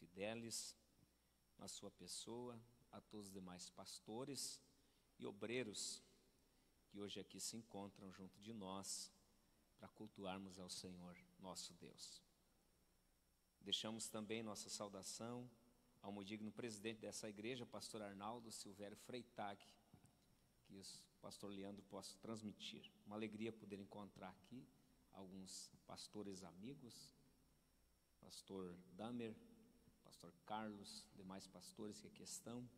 Fidelis, na sua pessoa, a todos os demais pastores e obreiros que hoje aqui se encontram junto de nós para cultuarmos ao Senhor nosso Deus. Deixamos também nossa saudação ao muito digno presidente dessa igreja, pastor Arnaldo Silvério Freitag, que o pastor Leandro possa transmitir. Uma alegria poder encontrar aqui alguns pastores amigos, pastor Damer, pastor Carlos, demais pastores que aqui estão,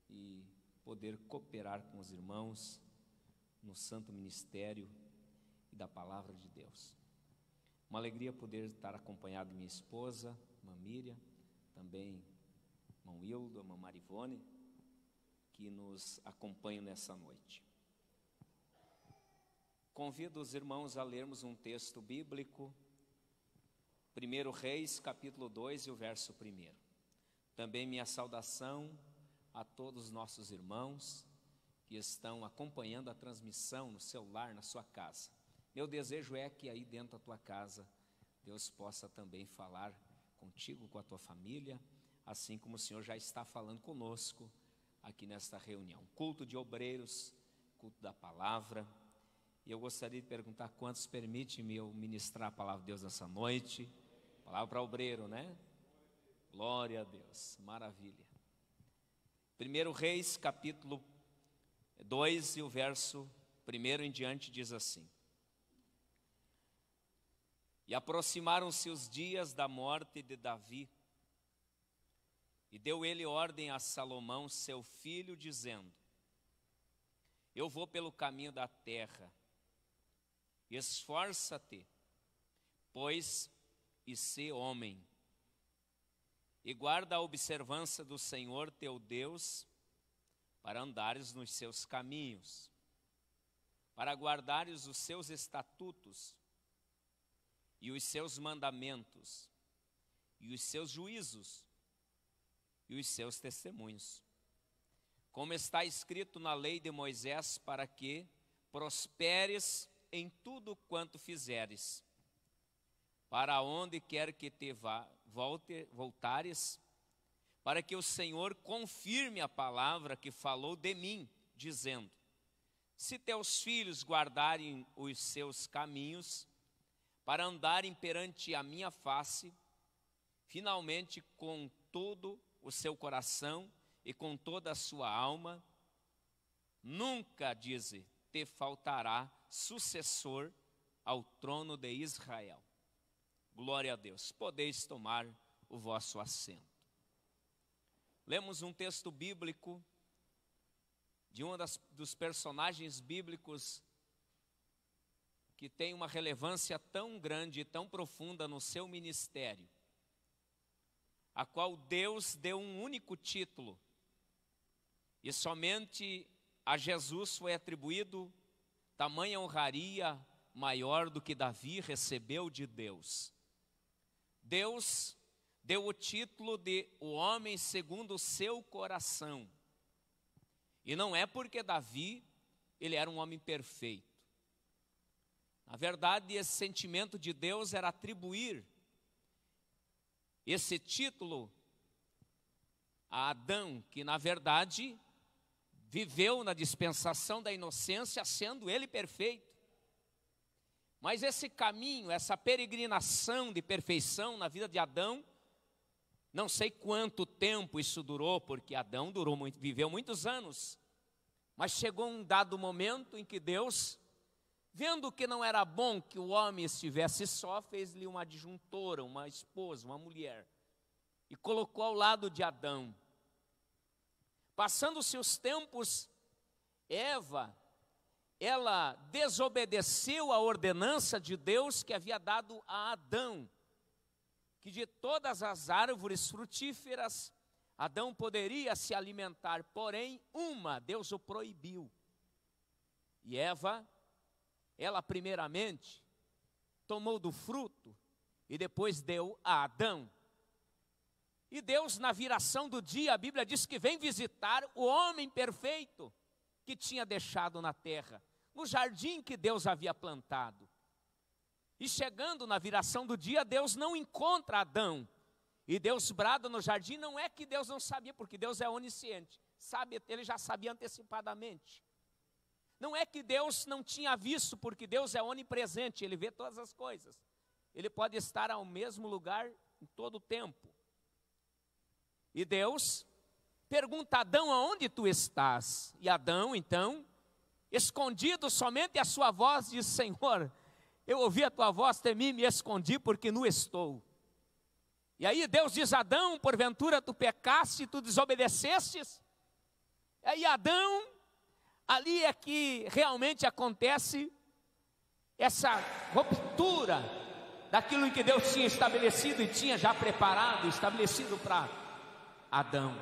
e poder cooperar com os irmãos no santo ministério e da palavra de Deus. Uma alegria poder estar acompanhado de minha esposa, irmã Miriam, também irmão Hildo, irmã Marivone, que nos acompanham nessa noite. Convido os irmãos a lermos um texto bíblico, 1 Reis, capítulo 2 e o verso 1. Também minha saudação a todos os nossos irmãos que estão acompanhando a transmissão no seu lar, na sua casa. Meu desejo é que aí dentro da tua casa, Deus possa também falar contigo, com a tua família, assim como o Senhor já está falando conosco aqui nesta reunião. Culto de obreiros, culto da palavra. E eu gostaria de perguntar quantos permitem-me eu ministrar a palavra de Deus nessa noite. Palavra para obreiro, né? Glória a Deus, maravilha. 1 Reis, capítulo 2 e o verso 1 em diante diz assim: E aproximaram-se os dias da morte de Davi, e deu ele ordem a Salomão, seu filho, dizendo: Eu vou pelo caminho da terra, esforça-te, pois, e sê homem, e guarda a observância do Senhor teu Deus, para andares nos seus caminhos, para guardares os seus estatutos, e os seus mandamentos, e os seus juízos, e os seus testemunhos, como está escrito na lei de Moisés, para que prosperes em tudo quanto fizeres, para onde quer que te voltares, para que o Senhor confirme a palavra que falou de mim, dizendo: Se teus filhos guardarem os seus caminhos, para andarem perante a minha face, finalmente com todo o seu coração e com toda a sua alma, nunca, diz, te faltará sucessor ao trono de Israel. Glória a Deus. Podeis tomar o vosso assento. Lemos um texto bíblico de dos personagens bíblicos que tem uma relevância tão grande e tão profunda no seu ministério, a qual Deus deu um único título, e somente a Jesus foi atribuído tamanha honraria maior do que Davi recebeu de Deus. Deus deu o título de o homem segundo o seu coração. E não é porque Davi, ele era um homem perfeito. Na verdade, esse sentimento de Deus era atribuir esse título a Adão, que na verdade viveu na dispensação da inocência, sendo ele perfeito. Mas esse caminho, essa peregrinação de perfeição na vida de Adão, não sei quanto tempo isso durou, porque Adão viveu muitos anos. Mas chegou um dado momento em que Deus, vendo que não era bom que o homem estivesse só, fez-lhe uma adjuntora, uma esposa, uma mulher, e colocou ao lado de Adão. Passando-se os tempos, Eva, ela desobedeceu a ordenança de Deus que havia dado a Adão, que de todas as árvores frutíferas Adão poderia se alimentar, porém uma Deus o proibiu. E Eva, ela primeiramente tomou do fruto e depois deu a Adão. E Deus, na viração do dia, a Bíblia diz que vem visitar o homem perfeito que tinha deixado na terra, no jardim que Deus havia plantado. E chegando na viração do dia, Deus não encontra Adão. E Deus brada no jardim, não é que Deus não sabia, porque Deus é onisciente, sabe, ele já sabia antecipadamente. Não é que Deus não tinha visto, porque Deus é onipresente, ele vê todas as coisas. Ele pode estar ao mesmo lugar em todo o tempo. E Deus pergunta a Adão: aonde tu estás? E Adão, então, escondido somente a sua voz, diz: Senhor, eu ouvi a tua voz, temi e me escondi, porque nu estou. E aí Deus diz a Adão: porventura tu pecaste e tu desobedecestes? E aí Adão, ali é que realmente acontece essa ruptura daquilo que Deus tinha estabelecido e tinha já preparado, estabelecido para Adão.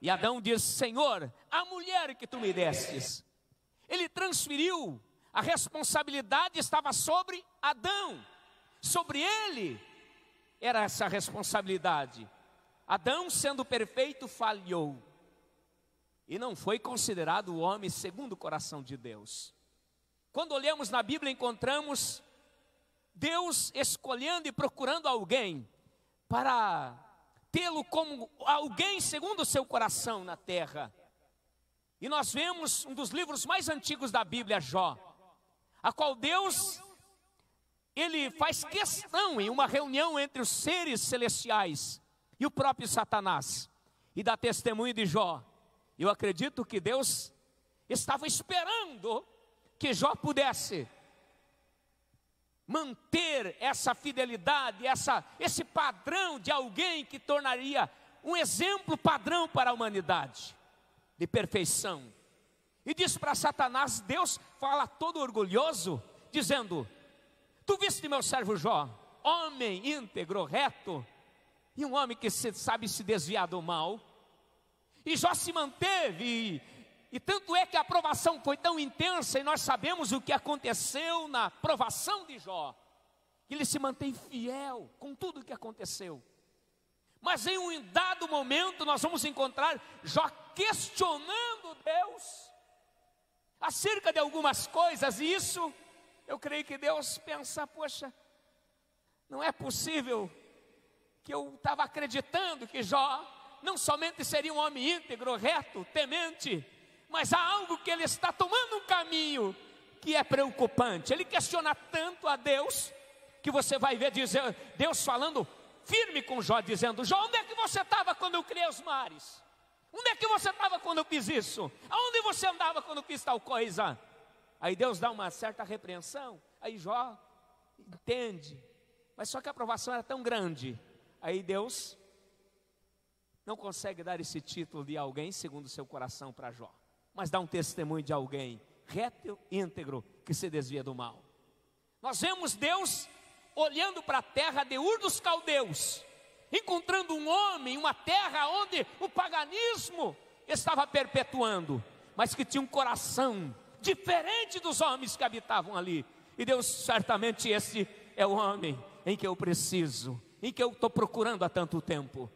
E Adão diz: Senhor, a mulher que tu me destes. Ele transferiu, a responsabilidade estava sobre Adão, sobre ele era essa responsabilidade. Adão, sendo perfeito, falhou e não foi considerado o homem segundo o coração de Deus. Quando olhamos na Bíblia, encontramos Deus escolhendo e procurando alguém para tê-lo como alguém segundo o seu coração na terra. E nós vemos um dos livros mais antigos da Bíblia, Jó, a qual Deus, ele faz questão em uma reunião entre os seres celestiais e o próprio Satanás, e dá testemunho de Jó. Eu acredito que Deus estava esperando que Jó pudesse manter essa fidelidade, esse padrão de alguém que tornaria um exemplo padrão para a humanidade, de perfeição. E diz para Satanás, Deus fala todo orgulhoso, dizendo: tu viste meu servo Jó, homem íntegro, reto, e um homem que sabe se desviar do mal. E Jó se manteve, e tanto é que a provação foi tão intensa, e nós sabemos o que aconteceu na provação de Jó. Ele se mantém fiel com tudo o que aconteceu. Mas em um dado momento nós vamos encontrar Jó questionando Deus acerca de algumas coisas, e isso eu creio que Deus pensa: poxa, não é possível que eu estava acreditando que Jó não somente seria um homem íntegro, reto, temente, mas há algo que ele está tomando um caminho que é preocupante. Ele questiona tanto a Deus, que você vai ver dizer, Deus falando firme com Jó, dizendo: Jó, onde é que você estava quando eu criei os mares? Onde é que você estava quando eu fiz isso? Aonde você andava quando eu fiz tal coisa? Aí Deus dá uma certa repreensão, aí Jó entende, mas só que a aprovação era tão grande, aí Deus não consegue dar esse título de alguém segundo o seu coração para Jó, mas dá um testemunho de alguém reto e íntegro que se desvia do mal. Nós vemos Deus olhando para a terra de Ur dos Caldeus, encontrando um homem, uma terra onde o paganismo estava perpetuando, mas que tinha um coração diferente dos homens que habitavam ali. E Deus, certamente esse é o homem em que eu preciso, em que eu estou procurando há tanto tempo.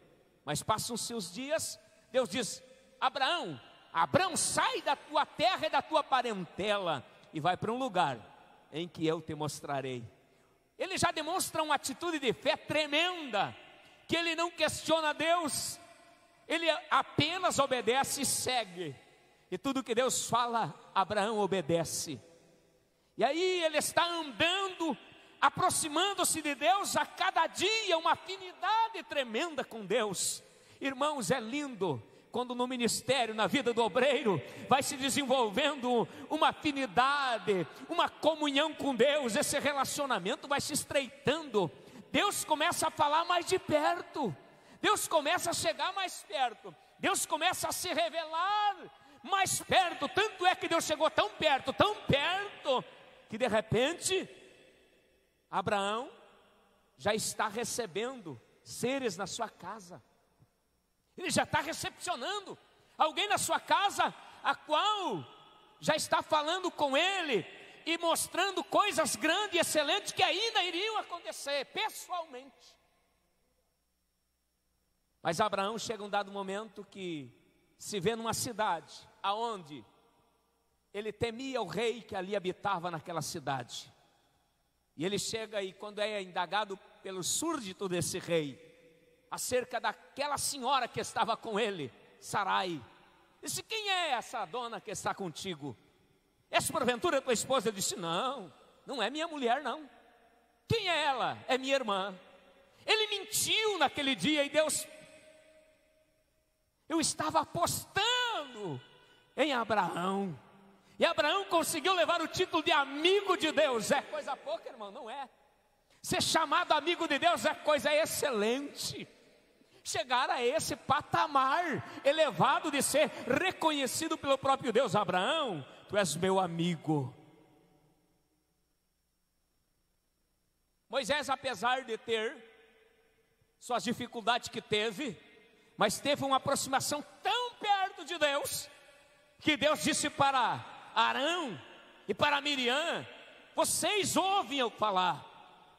Mas passam-se os dias, Deus diz: Abraão, sai da tua terra e da tua parentela e vai para um lugar em que eu te mostrarei. Ele já demonstra uma atitude de fé tremenda, que ele não questiona Deus, ele apenas obedece e segue. E tudo que Deus fala, Abraão obedece. E aí ele está andando, aproximando-se de Deus a cada dia, uma afinidade tremenda com Deus. Irmãos, é lindo quando no ministério, na vida do obreiro, vai se desenvolvendo uma afinidade, uma comunhão com Deus, esse relacionamento vai se estreitando, Deus começa a falar mais de perto, Deus começa a chegar mais perto, Deus começa a se revelar mais perto, tanto é que Deus chegou tão perto, que de repente, Abraão já está recebendo seres na sua casa. Ele já está recepcionando alguém na sua casa, a qual já está falando com ele e mostrando coisas grandes e excelentes que ainda iriam acontecer pessoalmente. Mas Abraão chega um dado momento que se vê numa cidade aonde ele temia o rei que ali habitava naquela cidade. E ele chega, e quando é indagado pelo súrdito desse rei, acerca daquela senhora que estava com ele, Sarai. Disse: quem é essa dona que está contigo? És porventura tua esposa? Ele disse: não, não é minha mulher não. Quem é ela? É minha irmã. Ele mentiu naquele dia e Deus... Eu estava apostando em Abraão. E Abraão conseguiu levar o título de amigo de Deus. É coisa pouca, irmão? Não é. Ser chamado amigo de Deus é coisa excelente. Chegar a esse patamar elevado de ser reconhecido pelo próprio Deus. Abraão, tu és meu amigo. Moisés, apesar de ter suas dificuldades que teve, mas teve uma aproximação tão perto de Deus, que Deus disse para Arão e para Miriam: vocês ouvem eu falar,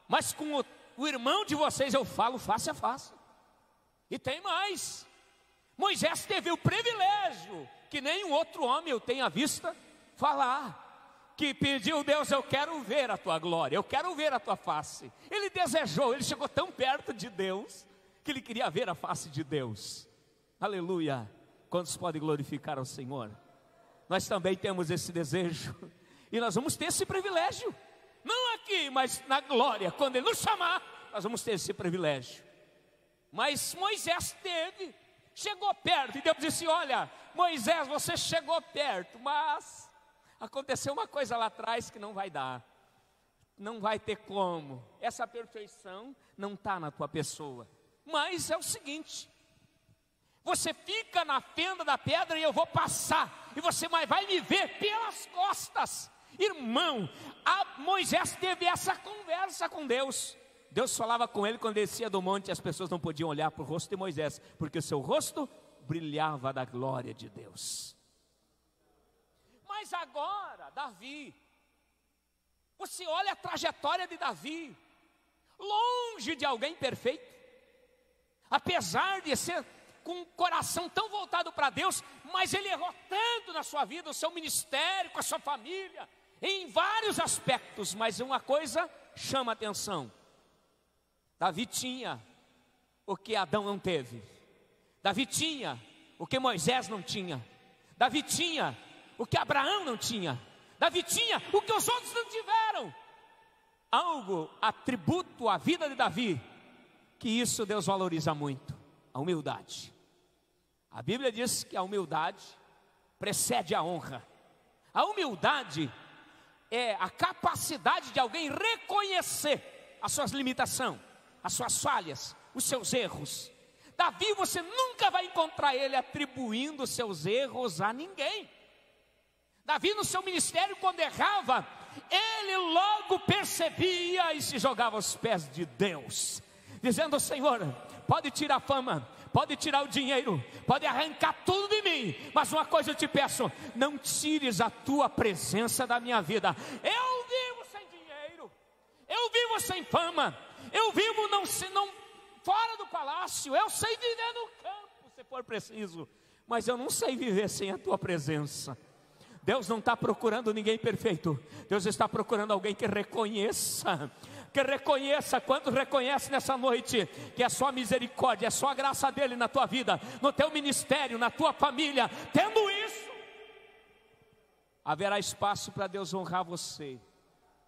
mas com o irmão de vocês eu falo face a face. E tem mais, Moisés teve o privilégio, que nenhum outro homem eu tenha visto falar, que pediu: Deus, eu quero ver a tua glória, eu quero ver a tua face. Ele desejou, ele chegou tão perto de Deus, que ele queria ver a face de Deus. Aleluia. Quantos podem glorificar ao Senhor? Nós também temos esse desejo, e nós vamos ter esse privilégio, não aqui, mas na glória. Quando Ele nos chamar, nós vamos ter esse privilégio. Mas Moisés teve, chegou perto, e Deus disse: olha, Moisés, você chegou perto, mas aconteceu uma coisa lá atrás que não vai dar, não vai ter como. Essa perfeição não está na tua pessoa. Mas é o seguinte: você fica na fenda da pedra e eu vou passar, e você vai me ver pelas costas. Irmão, Moisés teve essa conversa com Deus. Deus falava com ele quando descia do monte, e as pessoas não podiam olhar para o rosto de Moisés, porque o seu rosto brilhava da glória de Deus. Mas agora, Davi, você olha a trajetória de Davi, longe de alguém perfeito, apesar de ser com um coração tão voltado para Deus, mas ele errou tanto na sua vida, o seu ministério, com a sua família, em vários aspectos. Mas uma coisa chama a atenção: Davi tinha o que Adão não teve, Davi tinha o que Moisés não tinha, Davi tinha o que Abraão não tinha, Davi tinha o que os outros não tiveram. Algo, atributo à vida de Davi, que isso Deus valoriza muito: a humildade. A Bíblia diz que a humildade precede a honra. A humildade é a capacidade de alguém reconhecer as suas limitações, as suas falhas, os seus erros. Davi, você nunca vai encontrar ele atribuindo seus erros a ninguém. Davi, no seu ministério, quando errava, ele logo percebia e se jogava aos pés de Deus, dizendo: Senhor, pode tirar a fama, pode tirar o dinheiro, pode arrancar tudo de mim, mas uma coisa eu te peço: não tires a tua presença da minha vida. Eu vivo sem dinheiro, eu vivo sem fama, eu vivo não fora do palácio, eu sei viver no campo se for preciso, mas eu não sei viver sem a tua presença. Deus não está procurando ninguém perfeito, Deus está procurando alguém que reconheça. Quando reconhece nessa noite que é só misericórdia, é só a graça dele na tua vida, no teu ministério, na tua família. Tendo isso, haverá espaço para Deus honrar você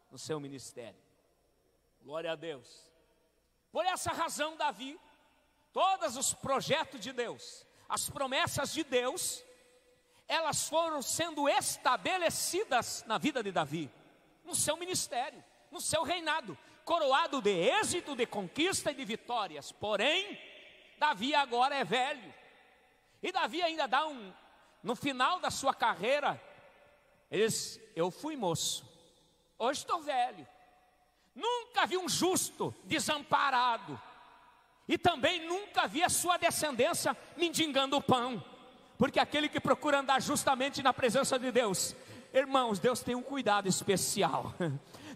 no seu ministério. Glória a Deus. Por essa razão, Davi, todos os projetos de Deus, as promessas de Deus, elas foram sendo estabelecidas na vida de Davi, no seu ministério, no seu reinado, coroado de êxito, de conquista e de vitórias. Porém, Davi agora é velho, e Davi ainda dá no final da sua carreira, ele diz: eu fui moço, hoje estou velho, nunca vi um justo desamparado, e também nunca vi a sua descendência mendigando o pão, porque aquele que procura andar justamente na presença de Deus, irmãos, Deus tem um cuidado especial.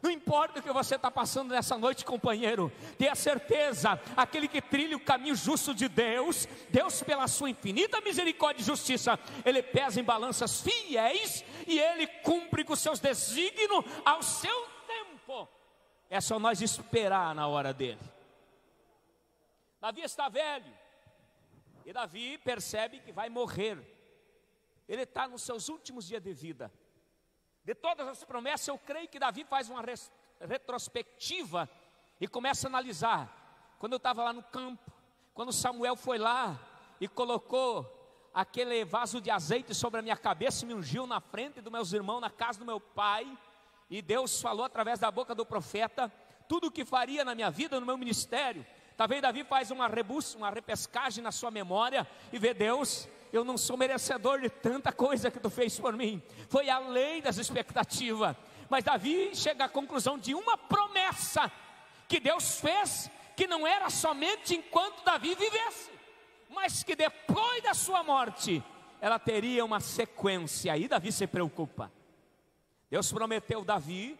Não importa o que você está passando nessa noite, companheiro, tenha certeza, aquele que trilha o caminho justo de Deus, Deus pela sua infinita misericórdia e justiça, Ele pesa em balanças fiéis, e Ele cumpre com seus desígnios ao seu tempo. É só nós esperar na hora dele. Davi está velho, e Davi percebe que vai morrer. Ele está nos seus últimos dias de vida. De todas as promessas, eu creio que Davi faz uma retrospectiva e começa a analisar. Quando eu estava lá no campo, quando Samuel foi lá e colocou aquele vaso de azeite sobre a minha cabeça, me ungiu na frente dos meus irmãos, na casa do meu pai, e Deus falou através da boca do profeta tudo o que faria na minha vida, no meu ministério. Talvez Davi faz uma repescagem na sua memória e vê: Deus, eu não sou merecedor de tanta coisa que tu fez por mim, foi além das expectativas. Mas Davi chega à conclusão de uma promessa que Deus fez, que não era somente enquanto Davi vivesse, mas que depois da sua morte ela teria uma sequência. Aí Davi se preocupa. Deus prometeu: Davi,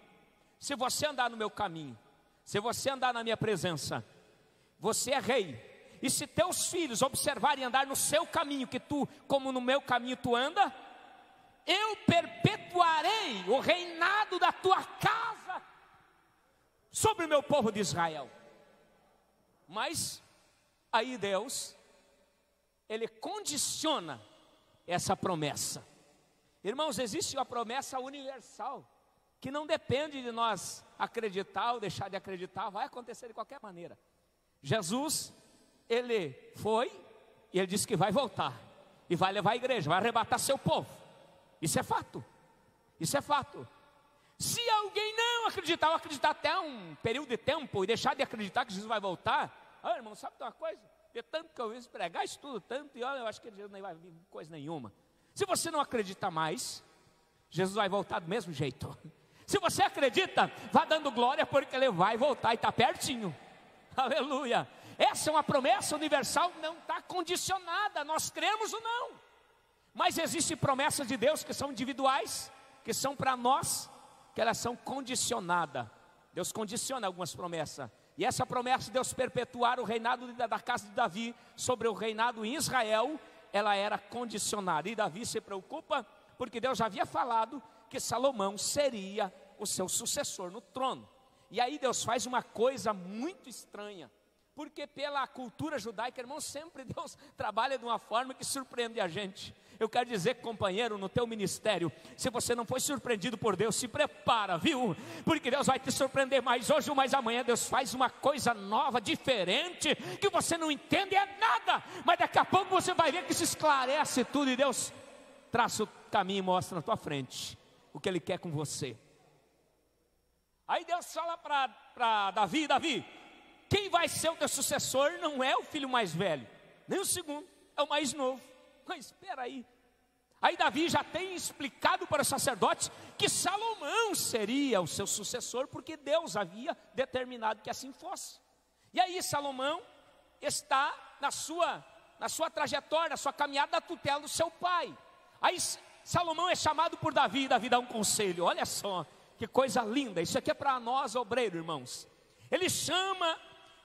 se você andar no meu caminho, se você andar na minha presença, você é rei. E se teus filhos observarem andar no seu caminho, que tu, como no meu caminho tu anda, eu perpetuarei o reinado da tua casa sobre o meu povo de Israel. Mas aí Deus, Ele condiciona essa promessa. Irmãos, existe uma promessa universal, que não depende de nós acreditar ou deixar de acreditar, vai acontecer de qualquer maneira. Jesus, Ele foi, e Ele disse que vai voltar, e vai levar a igreja, vai arrebatar seu povo. Isso é fato, isso é fato. Se alguém não acreditar, ou acreditar até um período de tempo, e deixar de acreditar que Jesus vai voltar, irmão, sabe de uma coisa? De tanto que eu ouvi pregar, estudo tanto, e olha, eu acho que Jesus nem vai vir coisa nenhuma. Se você não acredita mais, Jesus vai voltar do mesmo jeito. Se você acredita, vá dando glória, porque Ele vai voltar e está pertinho. Aleluia. Essa é uma promessa universal, não está condicionada, nós cremos ou não. Mas existem promessas de Deus que são individuais, que são para nós, que elas são condicionadas. Deus condiciona algumas promessas. E essa promessa de Deus perpetuar o reinado da casa de Davi sobre o reinado em Israel, ela era condicionada. E Davi se preocupa, porque Deus já havia falado que Salomão seria o seu sucessor no trono. E aí Deus faz uma coisa muito estranha, porque pela cultura judaica, irmão, sempre Deus trabalha de uma forma que surpreende a gente. Eu quero dizer, companheiro, no teu ministério, se você não foi surpreendido por Deus, se prepara, viu? Porque Deus vai te surpreender mais hoje ou mais amanhã. Deus faz uma coisa nova, diferente, que você não entende é nada, mas daqui a pouco você vai ver que se esclarece tudo, e Deus traça o caminho e mostra na tua frente o que Ele quer com você. Aí Deus fala para Davi: Davi, quem vai ser o teu sucessor não é o filho mais velho, nem o segundo, é o mais novo. Mas espera aí. Aí Davi já tem explicado para os sacerdotes que Salomão seria o seu sucessor, porque Deus havia determinado que assim fosse. E aí Salomão está na sua trajetória, na sua caminhada da tutela do seu pai. Aí Salomão é chamado por Davi, e Davi dá um conselho. Olha só, que coisa linda, isso aqui é para nós obreiros, irmãos. Ele chama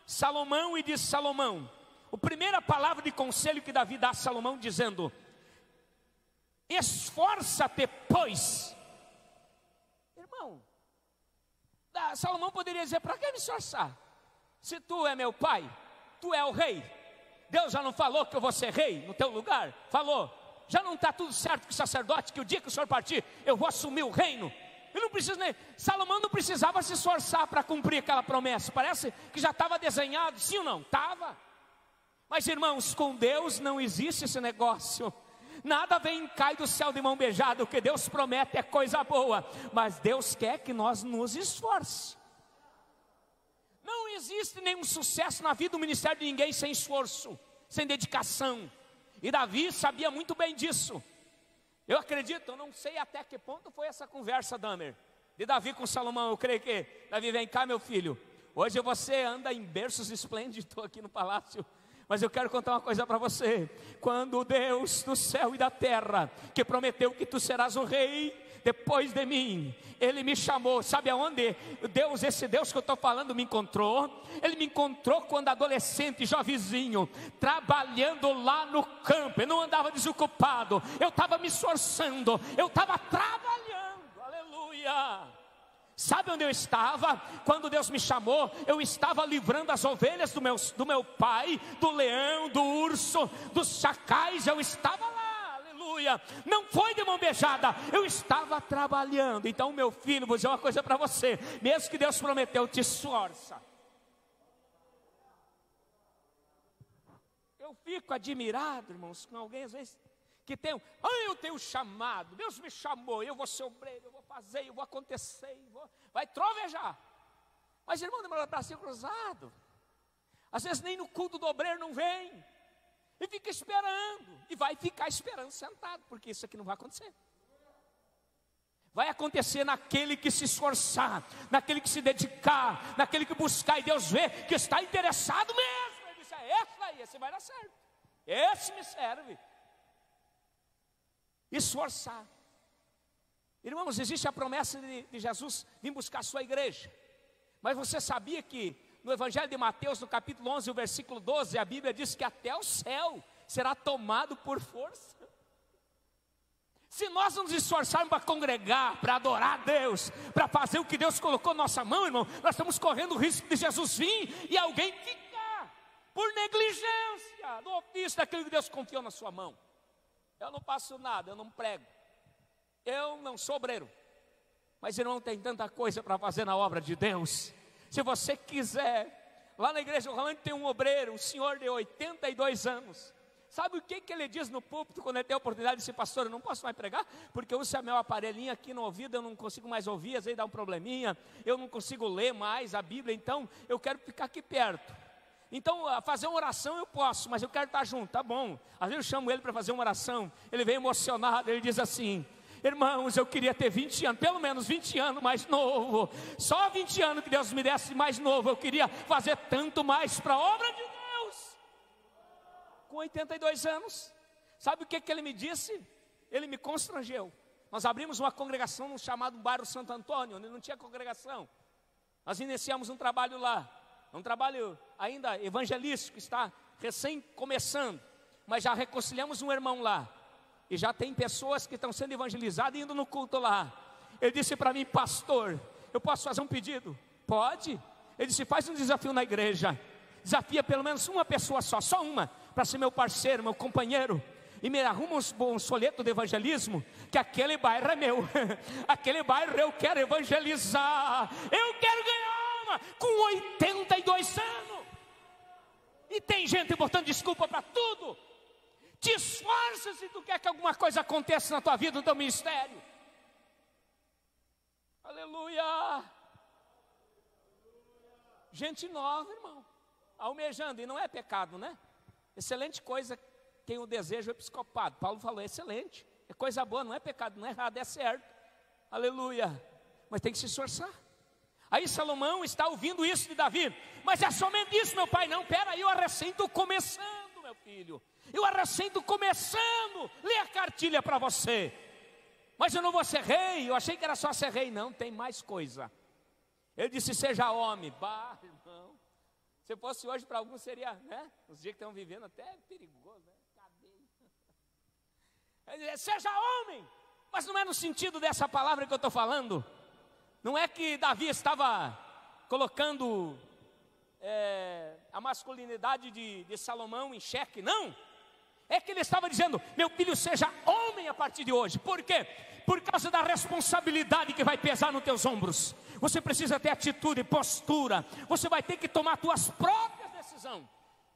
Salomão e diz: Salomão, a primeira palavra de conselho que Davi dá a Salomão, dizendo: esforça-te, pois. Irmão, Salomão poderia dizer: para que me esforçar? Se tu é meu pai, tu é o rei. Deus já não falou que eu vou ser rei no teu lugar? Falou. Já não está tudo certo com o sacerdote, que o dia que o senhor partir, eu vou assumir o reino? Eu não preciso nem. Salomão não precisava se esforçar para cumprir aquela promessa. Parece que já estava desenhado, sim ou não? Estava. Mas irmãos, com Deus não existe esse negócio. Nada vem e cai do céu de mão beijada. O que Deus promete é coisa boa, mas Deus quer que nós nos esforcemos. Não existe nenhum sucesso na vida do ministério de ninguém sem esforço, sem dedicação. E Davi sabia muito bem disso. Eu acredito, eu não sei até que ponto foi essa conversa, Damer, de Davi com Salomão. Eu creio que Davi: vem cá, meu filho, hoje você anda em berços esplêndidos aqui no palácio, mas eu quero contar uma coisa para você. Quando o Deus do céu e da terra, que prometeu que tu serás o rei depois de mim, Ele me chamou, sabe aonde? Deus, esse Deus que eu estou falando, me encontrou. Ele me encontrou quando adolescente, jovenzinho, trabalhando lá no campo. Eu não andava desocupado, eu estava me esforçando, eu estava trabalhando, aleluia. Sabe onde eu estava? Quando Deus me chamou, eu estava livrando as ovelhas do meu pai, do leão, do urso, dos chacais. Eu estava lá, aleluia. Não foi de mão beijada, eu estava trabalhando. Então, meu filho, vou dizer uma coisa para você: mesmo que Deus prometeu, te esforça. Eu fico admirado, irmãos, com alguém às vezes que tem, eu tenho chamado, Deus me chamou, eu vou ser obreiro, eu vou fazer, eu vou acontecer, vai trovejar. Mas irmão, demora para ser cruzado. Às vezes nem no culto do obreiro não vem, e fica esperando, e vai ficar esperando sentado, porque isso aqui não vai acontecer. Vai acontecer naquele que se esforçar, naquele que se dedicar, naquele que buscar, e Deus vê que está interessado mesmo. Ele diz, esse aí, esse vai dar certo, esse me serve. Esforçar. Irmãos, existe a promessa de Jesus vir buscar a sua igreja. Mas você sabia que no Evangelho de Mateus, no capítulo 11, o versículo 12, a Bíblia diz que até o céu será tomado por força? Se nós nos esforçarmos para congregar, para adorar a Deus, para fazer o que Deus colocou na nossa mão, irmão, nós estamos correndo o risco de Jesus vir e alguém ficar por negligência no ofício daquilo que Deus confiou na sua mão. Eu não faço nada, eu não prego, eu não sou obreiro, mas irmão, tem tanta coisa para fazer na obra de Deus. Se você quiser, lá na igreja Rolante tem um obreiro, um senhor de 82 anos. Sabe o que ele diz no púlpito quando ele tem a oportunidade de ser pastor? Eu não posso mais pregar, porque eu uso meu aparelhinho aqui no ouvido, eu não consigo mais ouvir, às vezes dá um probleminha, eu não consigo ler mais a Bíblia, então eu quero ficar aqui perto. Então, fazer uma oração eu posso, mas eu quero estar junto, tá bom. Às vezes eu chamo ele para fazer uma oração, ele vem emocionado, ele diz assim: irmãos, eu queria ter 20 anos, pelo menos 20 anos mais novo. Só 20 anos que Deus me desse mais novo, eu queria fazer tanto mais para a obra de Deus. Com 82 anos, sabe o que ele me disse? Ele me constrangeu. Nós abrimos uma congregação no chamado bairro Santo Antônio, onde não tinha congregação. Nós iniciamos um trabalho lá. Um trabalho ainda evangelístico, está recém começando, mas já reconciliamos um irmão lá, e já tem pessoas que estão sendo evangelizadas e indo no culto lá. Ele disse para mim: pastor, eu posso fazer um pedido? Pode. Ele disse: faz um desafio na igreja, desafia pelo menos uma pessoa só uma, para ser meu parceiro, meu companheiro, e me arruma um folheto de evangelismo, que aquele bairro é meu, aquele bairro eu quero evangelizar, eu quero ganhar com 82 anos, e tem gente botando desculpa para tudo. Te esforça se tu quer que alguma coisa aconteça na tua vida, no teu ministério. Aleluia. Gente nova, irmão, almejando, e não é pecado, né? Excelente coisa quem o deseja é episcopado. Paulo falou: excelente, é coisa boa, não é pecado, não é errado, é certo. Aleluia. Mas tem que se esforçar. Aí Salomão está ouvindo isso de Davi: mas é somente isso, meu pai? Não, peraí, eu recém estou começando, meu filho, eu recém estou começando. Lê a cartilha para você. Mas eu não vou ser rei, eu achei que era só ser rei. Não, tem mais coisa. Ele disse: seja homem. Bah, irmão, se fosse hoje para alguns seria, né? Os dias que estão vivendo até é perigoso, né? Ele diz: seja homem. Mas não é no sentido dessa palavra que eu estou falando. Não é que Davi estava colocando a masculinidade de Salomão em xeque, não. É que ele estava dizendo: meu filho, seja homem a partir de hoje. Por quê? Por causa da responsabilidade que vai pesar nos teus ombros. Você precisa ter atitude, postura. Você vai ter que tomar as tuas próprias decisões.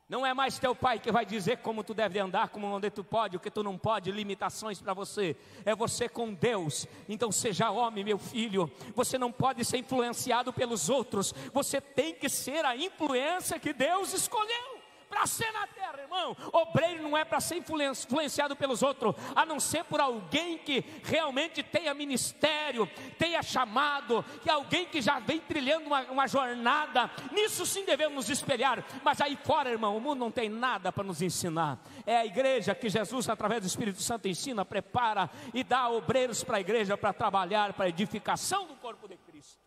Não é mais teu pai que vai dizer como tu deve andar, como onde tu pode, o que tu não pode, limitações para você. É você com Deus. Então seja homem, meu filho. Você não pode ser influenciado pelos outros. Você tem que ser a influência que Deus escolheu para ser na terra, irmão. Obreiro não é para ser influenciado pelos outros, a não ser por alguém que realmente tenha ministério, tenha chamado, que alguém que já vem trilhando uma jornada. Nisso sim devemos nos espelhar. Mas aí fora, irmão, o mundo não tem nada para nos ensinar. É a igreja que Jesus, através do Espírito Santo, ensina, prepara e dá obreiros para a igreja, para trabalhar, para a edificação do corpo de Cristo.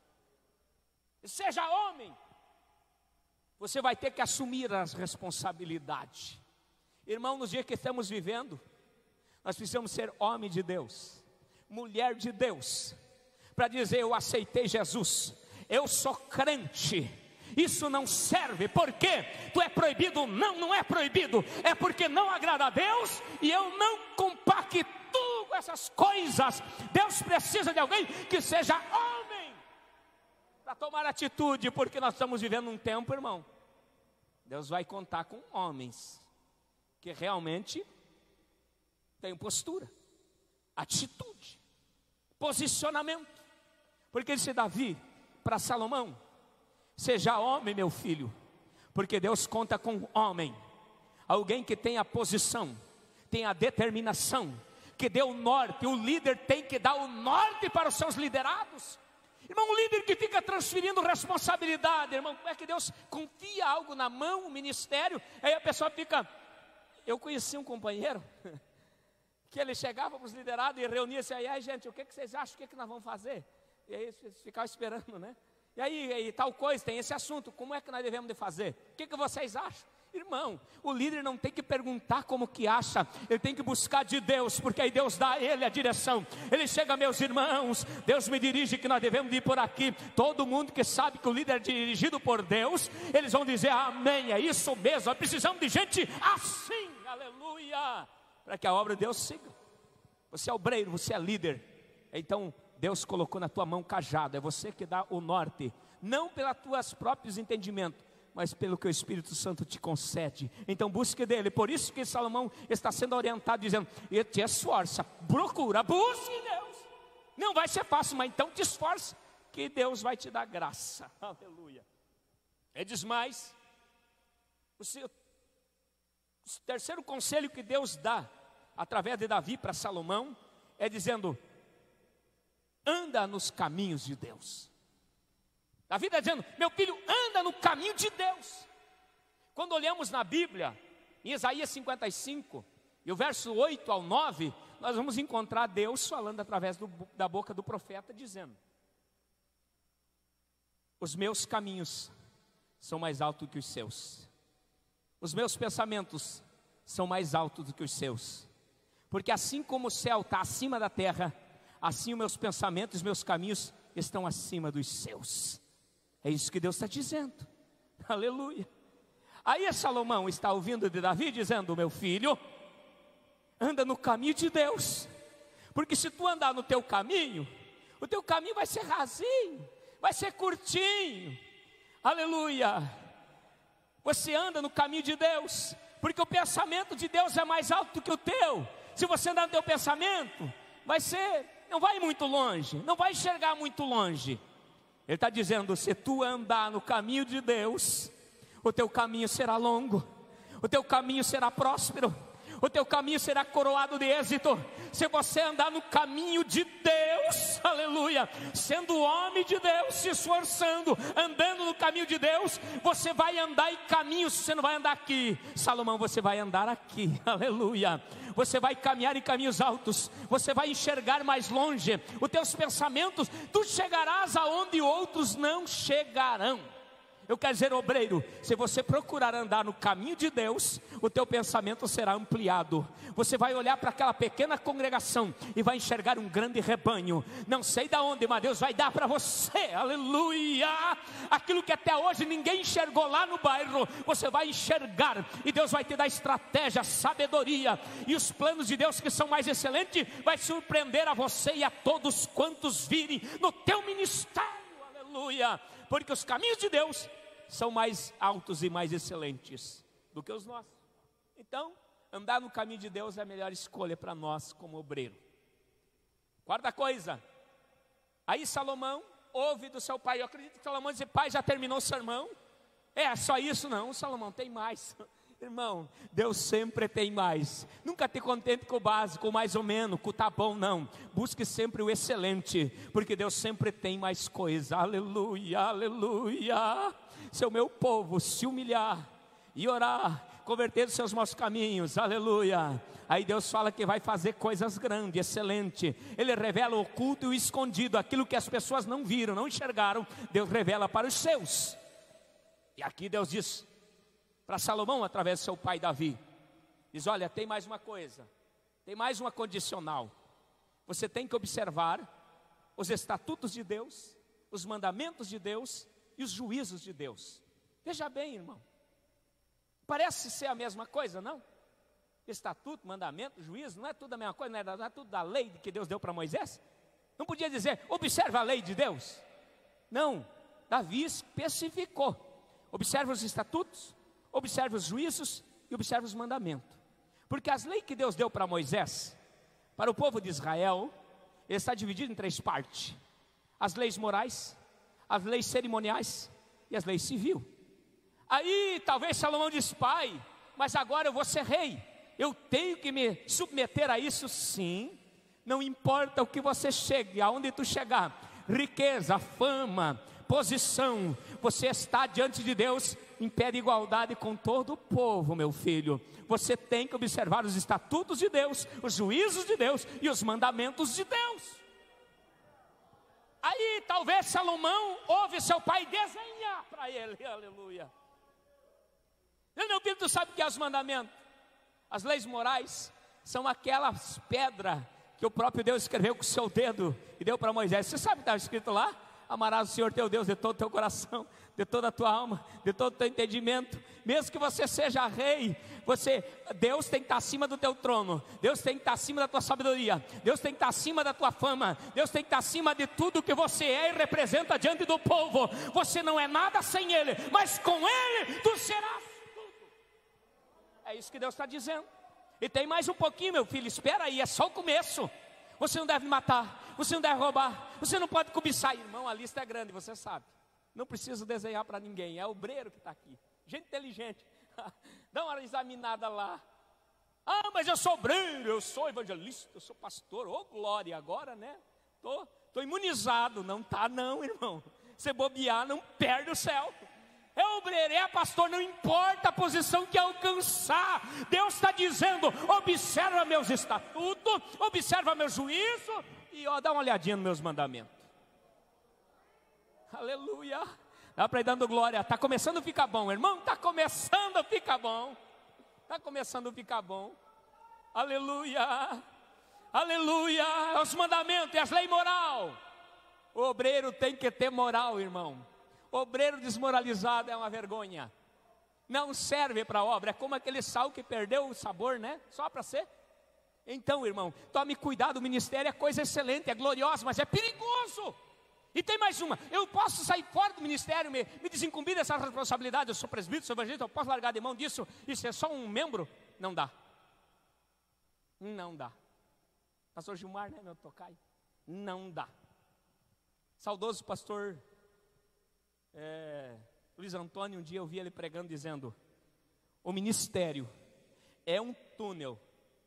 Seja homem, você vai ter que assumir as responsabilidades. Irmão, nos dias que estamos vivendo, nós precisamos ser homem de Deus, mulher de Deus, para dizer: eu aceitei Jesus, eu sou crente. Isso não serve, porque tu é proibido. Não, não é proibido, é porque não agrada a Deus, e eu não compactuo com essas coisas. Deus precisa de alguém que seja homem para tomar atitude, porque nós estamos vivendo um tempo, irmão, Deus vai contar com homens que realmente têm postura, atitude, posicionamento. Porque disse Davi para Salomão: seja homem, meu filho, porque Deus conta com homem, alguém que tenha posição, tenha determinação, que dê o norte. O líder tem que dar o norte para os seus liderados. Irmão, um líder que fica transferindo responsabilidade, irmão, como é que Deus confia algo na mão, o ministério, aí a pessoa fica... Eu conheci um companheiro que ele chegava para os liderados e reunia-se aí: gente, o que vocês acham, o que nós vamos fazer? E aí eles ficavam esperando, né? E aí tal coisa, tem esse assunto, como é que nós devemos de fazer? O que vocês acham? Irmão, o líder não tem que perguntar como que acha, ele tem que buscar de Deus, porque aí Deus dá a ele a direção. Ele chega: meus irmãos, Deus me dirige que nós devemos ir por aqui. Todo mundo que sabe que o líder é dirigido por Deus, eles vão dizer: amém, é isso mesmo, nós precisamos de gente assim, aleluia, para que a obra de Deus siga. Você é obreiro, você é líder, então Deus colocou na tua mão cajado, é você que dá o norte, não pelos teus próprios entendimentos, mas pelo que o Espírito Santo te concede. Então busque dele. Por isso que Salomão está sendo orientado, dizendo: e te esforça, procura, busque Deus. Não vai ser fácil, mas então te esforça, que Deus vai te dar graça. Aleluia. Ele diz mais, o terceiro conselho que Deus dá através de Davi para Salomão é dizendo: anda nos caminhos de Deus. Davi está dizendo: meu filho, anda no caminho de Deus. Quando olhamos na Bíblia, em Isaías 55, e o verso 8 ao 9, nós vamos encontrar Deus falando através da boca do profeta, dizendo: os meus caminhos são mais altos que os seus, os meus pensamentos são mais altos do que os seus, porque assim como o céu está acima da terra, assim os meus pensamentos e os meus caminhos estão acima dos seus. É isso que Deus está dizendo, aleluia. Aí Salomão está ouvindo de Davi dizendo: meu filho, anda no caminho de Deus, porque se tu andar no teu caminho, o teu caminho vai ser rasinho, vai ser curtinho, aleluia. Você anda no caminho de Deus, porque o pensamento de Deus é mais alto do que o teu. Se você andar no teu pensamento, não vai muito longe, não vai enxergar muito longe. Ele está dizendo: se tu andar no caminho de Deus, o teu caminho será longo, o teu caminho será próspero, o teu caminho será coroado de êxito. Se você andar no caminho de Deus, aleluia, sendo homem de Deus, se esforçando, andando no caminho de Deus, você vai andar em caminhos, você não vai andar aqui, Salomão, você vai andar aqui, aleluia. Você vai caminhar em caminhos altos, você vai enxergar mais longe, os teus pensamentos, tu chegarás aonde outros não chegarão. Eu quero dizer, obreiro, se você procurar andar no caminho de Deus, o teu pensamento será ampliado. Você vai olhar para aquela pequena congregação e vai enxergar um grande rebanho. Não sei de onde, mas Deus vai dar para você, aleluia. Aquilo que até hoje ninguém enxergou lá no bairro, você vai enxergar. E Deus vai te dar estratégia, sabedoria. E os planos de Deus que são mais excelentes, vai surpreender a você e a todos quantos virem no teu ministério, aleluia. Porque os caminhos de Deus são mais altos e mais excelentes do que os nossos. Então, andar no caminho de Deus é a melhor escolha para nós como obreiro. Quarta coisa, aí Salomão ouve do seu pai. Eu acredito que Salomão disse: pai, já terminou o sermão? É só isso? Não, Salomão, tem mais. Irmão, Deus sempre tem mais. Nunca te contente com o básico, mais ou menos, com o tá bom, não. Busque sempre o excelente, porque Deus sempre tem mais coisa. Aleluia, aleluia. Se o meu povo se humilhar e orar, converter os seus maus caminhos, aleluia. Aí Deus fala que vai fazer coisas grandes, excelente. Ele revela o oculto e o escondido, aquilo que as pessoas não viram, não enxergaram, Deus revela para os seus. E aqui Deus diz para Salomão, através do seu pai Davi, diz: olha, tem mais uma coisa, tem mais uma condicional. Você tem que observar os estatutos de Deus, os mandamentos de Deus e os juízos de Deus. Veja bem, irmão, parece ser a mesma coisa, não? Estatuto, mandamento, juízo, não é tudo a mesma coisa, não é tudo da lei que Deus deu para Moisés? Não podia dizer, observa a lei de Deus? Não, Davi especificou, observa os estatutos, observa os juízos e observa os mandamentos. Porque as leis que Deus deu para Moisés, para o povo de Israel, ele está dividido em 3 partes: as leis morais, as leis cerimoniais e as leis civil. Aí talvez Salomão diz, pai, mas agora eu vou ser rei, eu tenho que me submeter a isso. Sim, não importa o que você chegue, aonde tu chegar, riqueza, fama, posição, você está diante de Deus em pé de igualdade com todo o povo, meu filho. Você tem que observar os estatutos de Deus, os juízos de Deus e os mandamentos de Deus. Aí talvez Salomão ouve seu pai desenhar para ele, aleluia. Meu filho, tu sabe o que é os mandamentos? As leis morais são aquelas pedras que o próprio Deus escreveu com o seu dedo e deu para Moisés. Você sabe o que está escrito lá? Amarás o Senhor teu Deus de todo o teu coração, de toda a tua alma, de todo o teu entendimento. Mesmo que você seja rei, Deus tem que estar acima do teu trono, Deus tem que estar acima da tua sabedoria, Deus tem que estar acima da tua fama, Deus tem que estar acima de tudo que você é e representa diante do povo. Você não é nada sem Ele, mas com Ele tu serás tudo. É isso que Deus está dizendo. E tem mais um pouquinho, meu filho, espera aí, é só o começo. Você não deve matar, você não deve roubar, você não pode cobiçar. Irmão, a lista é grande, você sabe. Não preciso desenhar para ninguém, é o obreiro que está aqui. Gente inteligente, dá uma examinada lá. Ah, mas eu sou obreiro, eu sou evangelista, eu sou pastor. Ô glória, agora né, tô imunizado. Não está não, irmão. Você bobear, não perde o céu. É obreiro, é pastor, não importa a posição que alcançar. Deus está dizendo, observa meus estatutos, observa meu juízo e dá uma olhadinha nos meus mandamentos. Aleluia. Dá para ir dando glória. Está começando a ficar bom, irmão. Está começando a ficar bom. Está começando a ficar bom. Aleluia. Aleluia. Os mandamentos e as leis moral. O obreiro tem que ter moral, irmão. Obreiro desmoralizado é uma vergonha. Não serve para a obra. É como aquele sal que perdeu o sabor, né? Só para ser. Então, irmão, tome cuidado. O ministério é coisa excelente, é gloriosa, mas é perigoso. E tem mais uma. Eu posso sair fora do ministério, me desincumbir dessa responsabilidade. Eu sou presbítero, sou evangelista, eu posso largar de mão disso e ser só um membro? Não dá. Não dá. Pastor Gilmar, né, meu tocaio? Não dá. Saudoso pastor Luiz Antônio, um dia eu vi ele pregando dizendo: o ministério é um túnel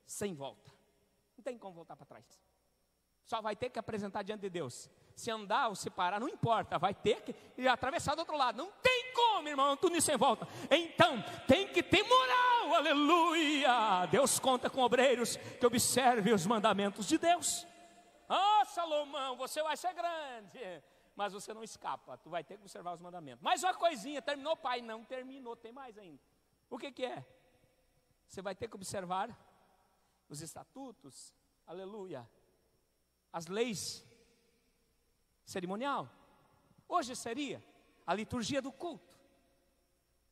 sem volta. Não tem como voltar para trás. Só vai ter que apresentar diante de Deus. Se andar ou se parar, não importa, vai ter que atravessar do outro lado. Não tem como, irmão, é um túnel sem volta. Então, tem que ter moral, aleluia. Deus conta com obreiros que observem os mandamentos de Deus. Salomão, você vai ser grande, mas você não escapa, tu vai ter que observar os mandamentos. Mais uma coisinha, terminou, pai? Não terminou, tem mais ainda. O que é? Você vai ter que observar os estatutos, aleluia, as leis cerimonial. Hoje seria a liturgia do culto.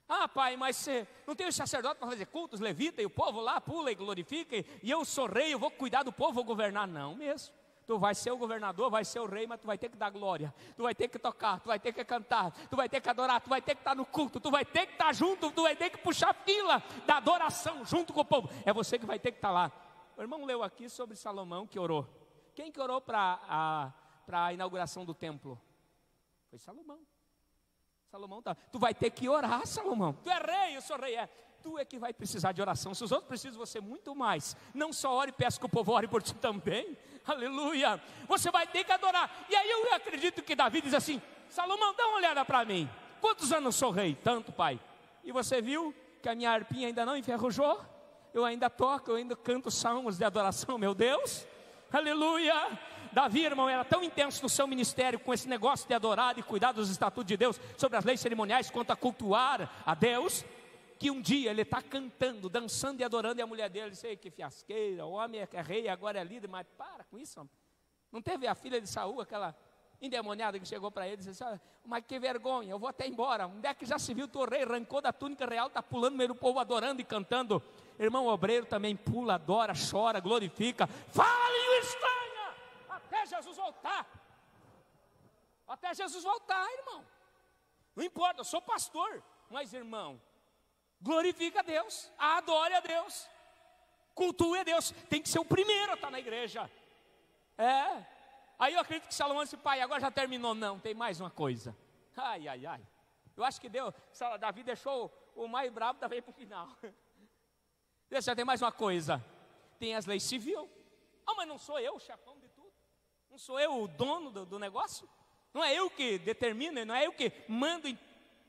Ah, pai, mas você não tem o sacerdote para fazer cultos, levita, e o povo lá pula e glorifica, e eu sou rei, eu vou cuidar do povo, vou governar. Não mesmo. Tu vai ser o governador, vai ser o rei, mas tu vai ter que dar glória, tu vai ter que tocar, tu vai ter que cantar, tu vai ter que adorar, tu vai ter que estar no culto, tu vai ter que estar junto, tu vai ter que puxar a fila da adoração junto com o povo. É você que vai ter que estar lá. O irmão leu aqui sobre Salomão que orou. Quem que orou para a inauguração do templo? Foi Salomão. Salomão tá. Tu vai ter que orar, Salomão. Tu é rei, eu sou rei. Tu é que vai precisar de oração. Se os outros precisam, você muito mais. Não só ore e peça que o povo ore por ti também. Aleluia. Você vai ter que adorar. E aí eu acredito que Davi diz assim: Salomão, dá uma olhada para mim. Quantos anos eu sou rei? Tanto, pai. E você viu que a minha harpinha ainda não enferrujou? Eu ainda toco, eu ainda canto salmos de adoração, meu Deus. Aleluia. Davi, irmão, era tão intenso no seu ministério com esse negócio de adorar e cuidar dos estatutos de Deus, sobre as leis cerimoniais, quanto a cultuar a Deus, que um dia ele está cantando, dançando e adorando, e a mulher dele diz: ei, que fiasqueira, o homem é rei, agora é líder. Mas para com isso, homem. Não teve a filha de Saul, aquela endemoniada que chegou para ele e disse assim: mas que vergonha, eu vou até embora. Onde é que já se viu o rei? Arrancou da túnica real, está pulando no meio do povo, adorando e cantando. Irmão, o obreiro também pula, adora, chora, glorifica. Fale e o estranha, até Jesus voltar. Até Jesus voltar, irmão. Não importa, eu sou pastor, mas irmão, glorifica a Deus, adore a Deus, cultue a Deus. Tem que ser o primeiro a estar na igreja. Aí eu acredito que Salomão disse: pai, agora já terminou. Não, tem mais uma coisa. Ai. Eu acho que Davi deixou o mais bravo também para o final. Já tem mais uma coisa. Tem as leis civis. Mas não sou eu o chefão de tudo? Não sou eu o dono do negócio? Não é eu que determino, não é eu que mando em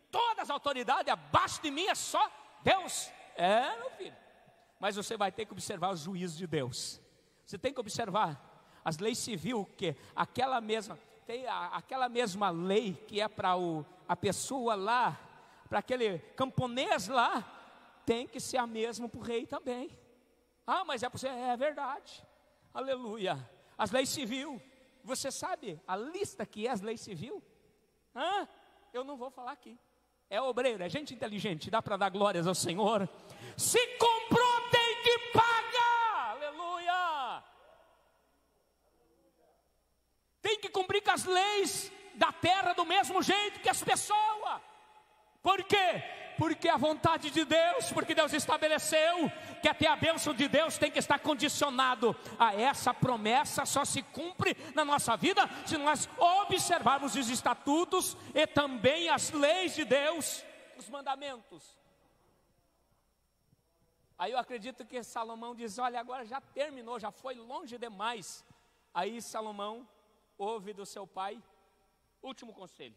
todas as autoridades, abaixo de mim é só Deus. Meu filho. Mas você vai ter que observar os juízos de Deus. Você tem que observar as leis civis, que aquela mesma lei que é para a pessoa lá, para aquele camponês lá, tem que ser a mesma para o rei também. Mas é para você, é verdade. Aleluia. As leis civis. Você sabe a lista que é as leis civis? Eu não vou falar aqui. É obreiro, é gente inteligente, dá para dar glórias ao Senhor. Se comprou, tem que pagar. Aleluia. Tem que cumprir com as leis da terra do mesmo jeito que as pessoas. Por quê? Porque a vontade de Deus, porque Deus estabeleceu que até a bênção de Deus tem que estar condicionado a essa promessa. Só se cumpre na nossa vida se nós observarmos os estatutos e também as leis de Deus, os mandamentos. Aí eu acredito que Salomão diz: olha, agora já terminou, já foi longe demais. Aí Salomão ouve do seu pai último conselho: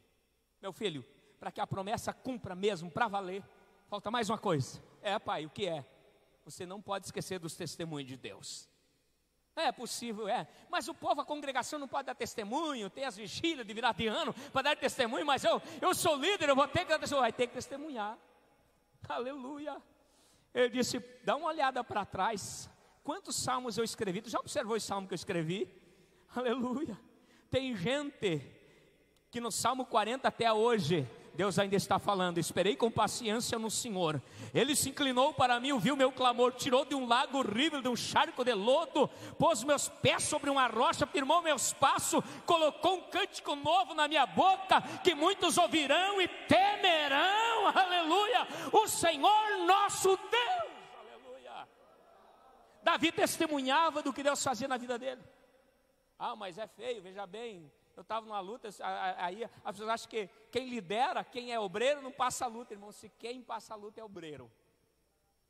meu filho, para que a promessa cumpra mesmo, para valer, falta mais uma coisa. Pai, o que é? Você não pode esquecer dos testemunhos de Deus. É possível, mas o povo, a congregação não pode dar testemunho. Tem as vigílias de virar de ano para dar testemunho, mas eu sou líder, eu vou ter que dar testemunho. Vai ter que testemunhar. Aleluia. Ele disse: dá uma olhada para trás, quantos salmos eu escrevi? Tu já observou os salmos que eu escrevi? Aleluia. Tem gente que no Salmo 40 até hoje, Deus ainda está falando: esperei com paciência no Senhor, Ele se inclinou para mim, ouviu meu clamor, tirou de um lago horrível, de um charco de lodo, pôs meus pés sobre uma rocha, firmou meus passos, colocou um cântico novo na minha boca, que muitos ouvirão e temerão. Aleluia, o Senhor nosso Deus. Aleluia. Davi testemunhava do que Deus fazia na vida dele. Mas é feio, veja bem, eu estava numa luta, aí as pessoas acham que quem lidera, quem é obreiro, não passa a luta, irmão. Se quem passa a luta é obreiro.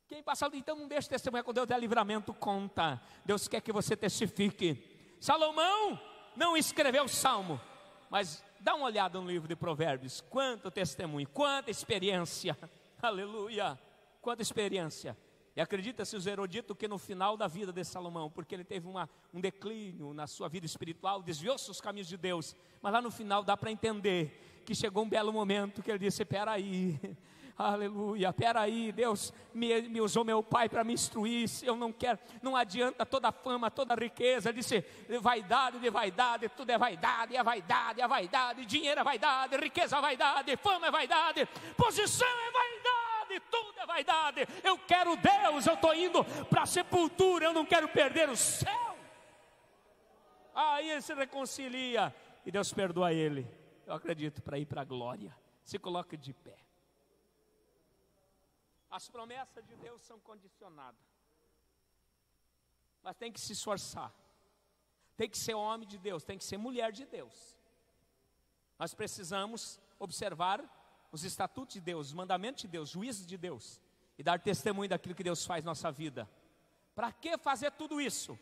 Quem passa a luta, então não deixe testemunha. Quando Deus der livramento, conta. Deus quer que você testifique. Salomão não escreveu o salmo, mas dá uma olhada no livro de Provérbios. Quanto testemunho, quanta experiência. Aleluia, quanta experiência. E acredita-se os eruditos que no final da vida de Salomão, porque ele teve um declínio na sua vida espiritual, desviou-se dos caminhos de Deus, mas lá no final dá para entender que chegou um belo momento que ele disse: peraí, aleluia, peraí, Deus me usou meu pai para me instruir, eu não quero, não adianta toda a fama, toda a riqueza. Ele disse: vaidade de vaidade, tudo é vaidade, é vaidade, dinheiro é vaidade, riqueza é vaidade, fama é vaidade, posição é vaidade, tudo é vaidade. Eu quero Deus, eu estou indo para a sepultura, eu não quero perder o céu. Aí ele se reconcilia e Deus perdoa ele, eu acredito, para ir para a glória. Se coloque de pé. As promessas de Deus são condicionadas, mas tem que se esforçar, tem que ser homem de Deus, tem que ser mulher de Deus. Nós precisamos observar os estatutos de Deus, os mandamentos de Deus, juízos de Deus, e dar testemunho daquilo que Deus faz na nossa vida. Para que fazer tudo isso?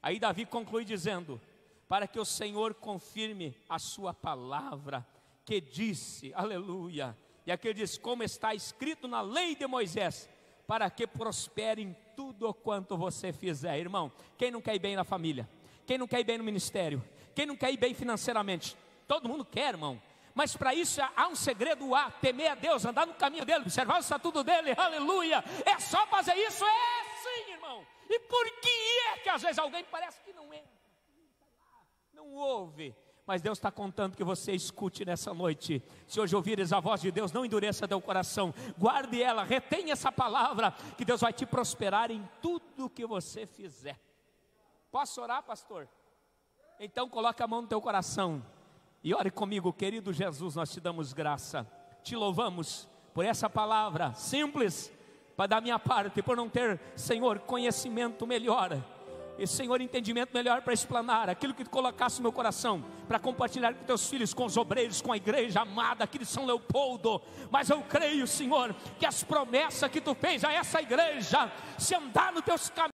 Aí Davi conclui dizendo: para que o Senhor confirme a sua palavra, que disse, aleluia. E aqui ele diz: como está escrito na lei de Moisés, para que prospere em tudo quanto você fizer. Irmão, quem não quer ir bem na família? Quem não quer ir bem no ministério? Quem não quer ir bem financeiramente? Todo mundo quer, irmão. Mas para isso há um segredo: temer a Deus, andar no caminho dele, observar o estatuto dele, aleluia. É só fazer isso? Sim, irmão. E por que é que às vezes alguém parece que não entra, não ouve. Mas Deus está contando que você escute nessa noite. Se hoje ouvires a voz de Deus, não endureça teu coração. Guarde ela, retenha essa palavra, que Deus vai te prosperar em tudo que você fizer. Posso orar, pastor? Então coloque a mão no teu coração e ore comigo. Querido Jesus, nós te damos graça. Te louvamos por essa palavra simples, para da minha parte, por não ter, Senhor, conhecimento melhor. E, Senhor, entendimento melhor para explanar aquilo que tu colocasse no meu coração, para compartilhar com teus filhos, com os obreiros, com a igreja amada aqui de São Leopoldo. Mas eu creio, Senhor, que as promessas que tu fez a essa igreja, se andar nos teus caminhos,